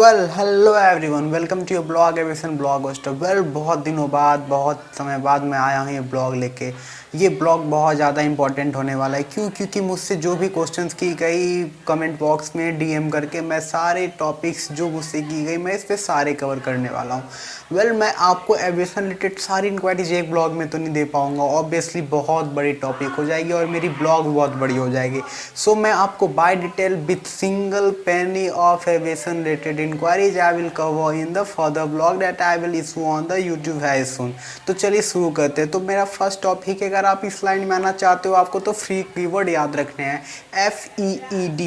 Hello everyone, welcome to your blog aviation blog host. बहुत दिनों बाद, बहुत समय बाद मैं आया हूँ ये ब्लॉग लेके। ये ब्लॉग बहुत ज़्यादा इंपॉर्टेंट होने वाला है। क्योंकि मुझसे जो भी क्वेश्चंस की गई कमेंट बॉक्स में डीएम करके, मैं सारे टॉपिक्स जो मुझसे की गई मैं इस पर सारे कवर करने वाला हूँ। मैं आपको एविएशन रिलेटेड सारी इंक्वायरीज एक ब्लॉग में तो नहीं दे पाऊँगा, ऑब्वियसली बहुत बड़ी टॉपिक हो जाएगी और मेरी ब्लॉग बहुत बड़ी हो जाएगी। सो मैं आपको by detail with single penny of aviation related inquiries I will cover in the further blog that I will issue on the YouTube very soon. तो चलिए शुरू करते हैं। तो मेरा फर्स्ट टॉपिक है, अगर आप इस लाइन में आना चाहते हो आपको तो फ्री कीवर्ड याद रखने हैं, FEED।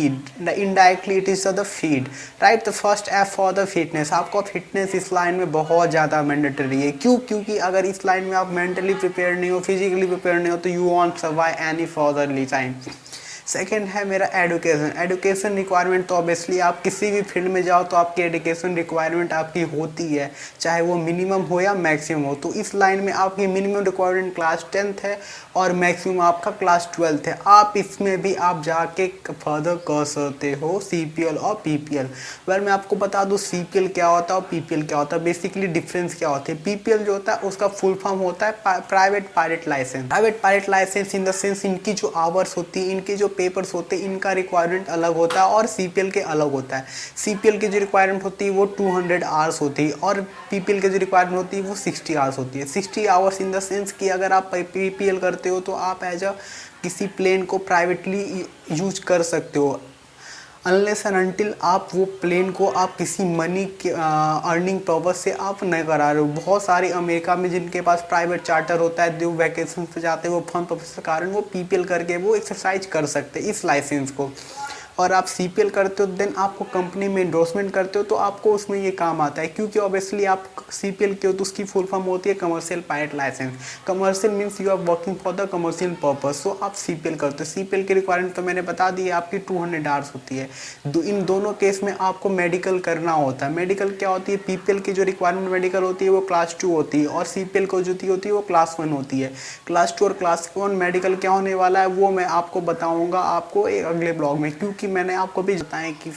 Indirectly it is the feed, right. The first F for the fitness. आपको फिटनेस इस लाइन में बहुत ज़्यादा मैंडेटरी है। क्योंकि अगर इस लाइन में आप मेंटली प्रिपेयर नहीं हो, फिजिकली प्रिपेयर नहीं हो, तो you want survive any furtherly time. Second है मेरा एडुकेशन रिक्वायरमेंट। तो ऑब्वियसली आप किसी भी फील्ड में जाओ तो आपकी एडुकेशन रिक्वायरमेंट आपकी होती है, चाहे वो मिनिमम हो या मैक्सिमम हो। तो इस लाइन में आपकी मिनिमम रिक्वायरमेंट क्लास 10th है और मैक्सिमम आपका क्लास 12th है। आप इसमें भी आप जाके फर्दर कर सकते हो CPL और PPL। मैं आपको बता दूँ CPL क्या होता है और PPL क्या होता है। बेसिकली डिफरेंस क्या होता है, PPL जो होता है उसका फुल फॉर्म होता है private pilot licence. Private pilot licence in the sense इनकी जो आवर्स होती है, इनके जो पेपर्स होते हैं, इनका रिक्वायरमेंट अलग होता है और CPL के अलग होता है। CPL की जो रिक्वायरमेंट होती है वो 200 आवर्स होती है और PPL की जो रिक्वायरमेंट होती है वो 60 आवर्स होती है। 60 आवर्स इन द सेंस कि अगर आप PPL करते हो तो आप एज अ किसी प्लेन को प्राइवेटली यूज कर सकते हो, अनलेस एंड अनटिल आप वो प्लेन को आप किसी मनी के अर्निंग पर्पज से आप नहीं करा रहे हो। बहुत सारे अमेरिका में जिनके पास प्राइवेट चार्टर होता है, जो वैकेशन पे जाते हैं, वो फन पर्पज के कारण वो PPL करके वो एक्सरसाइज कर सकते हैं इस लाइसेंस को। और आप CPL करते हो देन आपको कंपनी में इंडोर्समेंट करते हो तो आपको उसमें ये काम आता है। क्योंकि ऑब्वियसली आप CPL के हो तो उसकी फुल फॉर्म होती है commercial pilot licence. Commercial means you are working for the commercial purpose. So आप CPL करते हो। CPL की रिक्वायरमेंट तो मैंने बता दी है, आपकी 200 आवर्स होती है। इन दोनों केस में आपको मेडिकल करना होता है। मेडिकल क्या होती है, PPL की जो रिक्वायरमेंट मेडिकल होती है वो क्लास 2 होती है और CPL को जो होती है वो क्लास 1 होती है। क्लास 2 और क्लास 1 मेडिकल क्या होने वाला है वो मैं आपको बताऊंगा आपको एक अगले ब्लॉग में। क्योंकि मैंने आपको भी बताया कि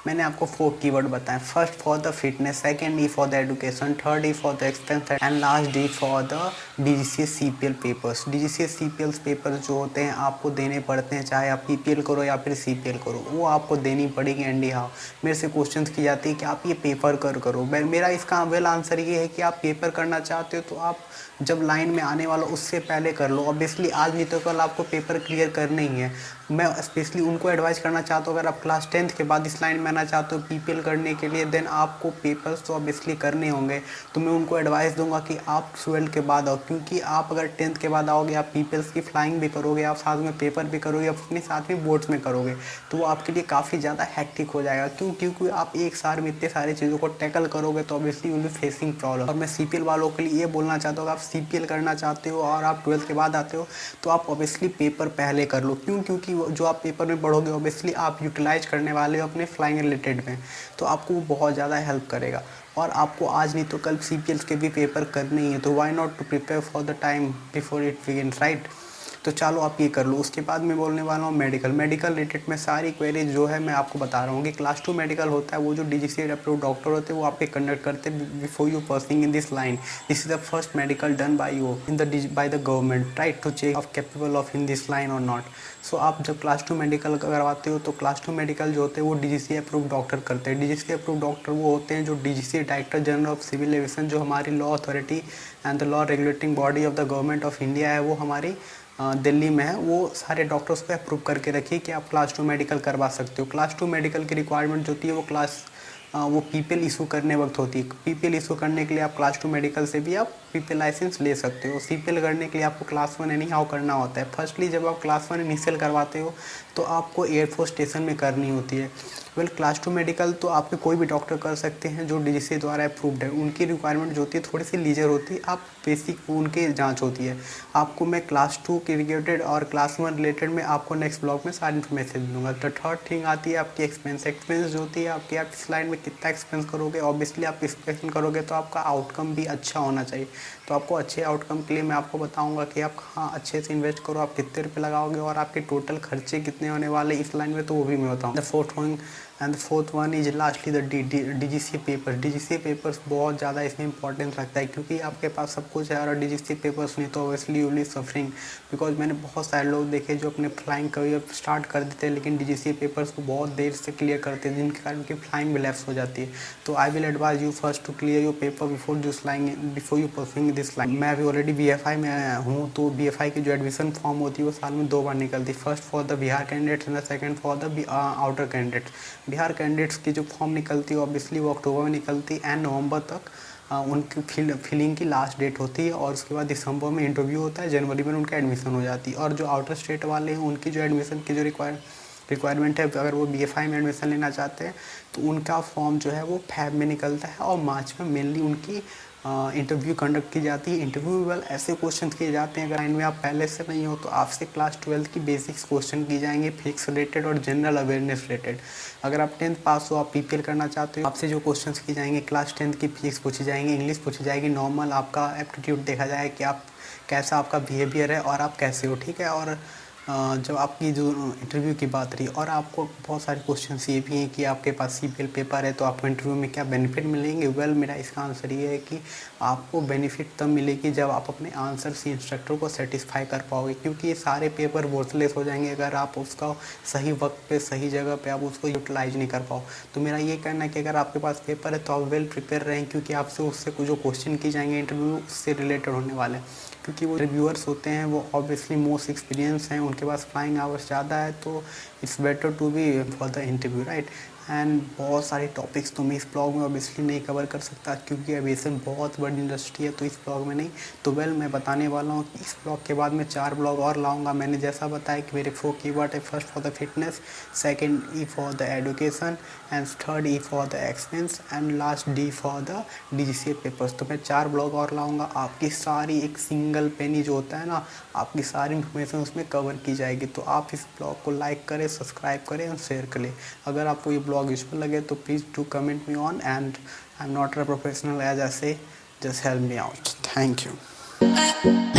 मैंने आपको 4 कीवर्ड बताएं। First for the fitness, second E for the education, third E for the expense and last D for the DGCS CPL papers. DGCS CPL papers जो होते हैं आपको देने पड़ते हैं, चाहे आप PPL करो या फिर CPL करो, वो आपको देनी पड़ेगी। एंडी हाउ मेरे से क्वेश्चन की जाती है कि आप ये पेपर करो। मेरा इसका वेल आंसर ये है कि आप पेपर करना चाहते हो तो आप जब लाइन में आने वाला उससे पहले कर लो। ऑब्वियसली आज नहीं तो कल आपको पेपर क्लियर करना ही है। मैं स्पेशली उनको एडवाइस करना चाहता हूँ, अगर आप क्लास 10th के बाद इस लाइन में आना चाहते हो PPL करने के लिए, देन आपको पेपर्स तो ऑब्वियसली करने होंगे। तो मैं उनको एडवाइस दूंगा कि आप 12th के बाद आओ। क्योंकि आप अगर 10th के बाद आओगे, आप PPLs की फ्लाइंग भी करोगे, आप साथ में पेपर भी करोगे, अपने साथ में बोर्ड्स में करोगे, तो वो आपके लिए काफ़ी ज़्यादा हैक्टिक हो जाएगा। क्योंकि आप एक साल में इतने सारी चीज़ों को टैकल करोगे तो obviously will be facing problem. और मैं CPL वालों के लिए ये बोलना चाहता हूँ, आप CPL करना चाहते हो और आप 12th के बाद आते हो तो आप ऑब्वियसली पेपर पहले कर लो। क्योंकि जो आप पेपर में पढ़ोगे ऑब्वियसली आप यूटिलाइज करने वाले हो अपने फ्लाइंग रिलेटेड में, तो आपको वो बहुत ज़्यादा हेल्प करेगा। और आपको आज नहीं तो कल CPL के भी पेपर करने ही है, तो why not to prepare for the time before it begins, right. तो चलो आप ये कर लो। उसके बाद मैं बोलने वाला हूँ मेडिकल रिलेटेड में सारी क्वेरीज जो है मैं आपको बता रहा हूँ कि क्लास 2 मेडिकल होता है, वो जो DGCA अप्रूव्ड डॉक्टर होते हैं वो आपके कंडक्ट करते हैं before you pursuing in this line. This is the first medical done by you in the by the government, right, to check of capable of in this line और not. So आप जब class 2 medical करवाते हो तो class 2 medical जो होते हैं वो DGCA अप्रूव्ड डॉक्टर करते हैं। DGCA अप्रूव्ड डॉक्टर वो होते हैं जो DGCA director general of civil aviation, जो हमारी law authority and the law regulating body of the government of India है, वो हमारी दिल्ली में है। वो सारे डॉक्टर्स को अप्रूव करके रखिए कि आप क्लास 2 मेडिकल करवा सकते हो। क्लास 2 मेडिकल की रिक्वायरमेंट जो होती है वो PPL इशू करने वक्त होती है। PPL इशू करने के लिए आप क्लास 2 मेडिकल से भी आप PPL लाइसेंस ले सकते हो। CPL करने के लिए आपको क्लास 1 एनी हाउ करना होता है। फर्स्टली जब आप क्लास 1 इनिशियल करवाते हो तो आपको एयरफोर्स स्टेशन में करनी होती है। क्लास 2 मेडिकल तो आपके कोई भी डॉक्टर कर सकते हैं जो DGCA द्वारा अप्रूव्ड है। उनकी रिक्वायरमेंट जो होती है थोड़ी सी लीजर होती है, आप बेसिक उनकी जांच होती है। आपको मैं क्लास 2 के रिलेटेड और क्लास 1 रिलेटेड में आपको नेक्स्ट ब्लॉग में सारी इन्फॉर्मेशन दूंगा। तो थर्ड थिंग आती है आपकी एक्सपेंस जो होती है आपकी। आप इस लाइन में कितना एक्सपेंस करोगे, ऑब्वियसली आप एक्सपेंस करोगे तो आपका आउटकम भी अच्छा होना चाहिए। तो आपको अच्छे आउटकम के लिए मैं आपको बताऊंगा कि आप हाँ अच्छे से इन्वेस्ट करो, आप कितने रुपये लगाओगे और आपके टोटल खर्चे कितने होने वाले इस लाइन में, तो वो भी मैं बताऊँ। The fourth and the fourth one is lastly the DGCA papers. DGCA papers बहुत ज़्यादा इसमें इंपॉर्टेंस रखता है, क्योंकि आपके पास सब कुछ है और DGCA पेपर्स नहीं तो obviously you will suffering. Because मैंने बहुत सारे लोग देखे जो अपने फ्लाइंग करियर स्टार्ट कर देते हैं लेकिन DGCA पेपर्स को बहुत देर से क्लियर करते हैं, जिनके कारण उनकी फ्लाइंग भी लैप्स हो जाती है। तो I will advise you first to clear your paper before you performing this flying. मैं अभी ऑलरेडी BFI में हूँ, तो BFI की जो एडमिशन फॉर्म होती है वो साल में 2 बार निकलती है, first for the Bihar candidates and the second for the outer candidates. Bihar candidates की जो फॉर्म निकलती है ऑब्वियसली वो अक्टूबर में निकलती है एंड नवंबर तक उनकी फिलिंग की लास्ट डेट होती है, और उसके बाद दिसंबर में इंटरव्यू होता है, जनवरी में उनका एडमिशन हो जाती है। और जो आउटर स्टेट वाले हैं उनकी जो एडमिशन की जो रिक्वायरमेंट है, अगर वो BFI में एडमिशन लेना चाहते हैं तो उनका फॉर्म जो है वो फैब में निकलता है और मार्च में मेनली उनकी इंटरव्यू कंडक्ट की जाती है। इंटरव्यू में ऐसे क्वेश्चन किए जाते हैं, अगर लाइन में आप पहले से नहीं हो तो आपसे क्लास 12 की बेसिक्स क्वेश्चन की जाएंगे, फिजिक्स रिलेटेड और जनरल अवेयरनेस रिलेटेड। अगर आप 10th पास हो, आप PPL करना चाहते हो, आपसे जो क्वेश्चन की जाएंगे क्लास 10th की फिजिक्स पूछी जाएंगी, इंग्लिश पूछी जाएगी, नॉर्मल आपका एप्टीट्यूड देखा जाए कि आप कैसा आपका बिहेवियर है और आप कैसे हो, ठीक है। और जब आपकी जो इंटरव्यू की बात रही, और आपको बहुत सारे क्वेश्चन ये भी हैं कि आपके पास CPL पेपर है तो आपको इंटरव्यू में क्या बेनिफिट मिलेंगे। वेल मेरा इसका आंसर ये है कि आपको बेनिफिट तब मिलेगी जब आप अपने आंसर से इंस्ट्रक्टर को सेटिस्फाई कर पाओगे, क्योंकि ये सारे पेपर वर्थलेस हो जाएंगे अगर आप उसका सही वक्त पे सही जगह पे आप उसको यूटिलाइज नहीं कर पाओ। तो मेरा ये कहना है कि अगर आपके पास पेपर है तो आप वेल प्रिपेयर रहें, क्योंकि आपसे उससे जो क्वेश्चन की जाएंगे इंटरव्यू उससे रिलेटेड होने वाले हैं, क्योंकि वो रिव्यूअर्स होते हैं वो ऑब्वियसली मोस्ट एक्सपीरियंस हैं, उनके पास फ्लाइंग आवर्स ज़्यादा है, तो it's better to be for the interview, right. And बहुत सारे टॉपिक्स तो मैं इस ब्लॉग में ऑब्वियसली नहीं कवर कर सकता, क्योंकि एविएशन बहुत बड़ी इंडस्ट्री है, तो इस ब्लॉग में नहीं। तो वेल मैं बताने वाला हूँ कि इस ब्लॉग के बाद मैं 4 ब्लॉग और लाऊंगा। मैंने जैसा बताया कि मेरे 4 कीवर्ड है, first for the fitness, second E for the education, and third E for the expense, and last D for the DGCA papers. तो मैं 4 ब्लॉग और लाऊंगा, आपकी सारी एक सिंगल पेनी जो होता है ना, आपकी सारी इन्फॉर्मेशन उसमें कवर की जाएगी। तो आप इस ब्लॉग को लाइक करें, सब्सक्राइब करें और शेयर करें। अगर आपको ये ब्लॉग यूजफुल लगे तो please do comment me on, and I am not a professional as I say, just help me out. Thank you.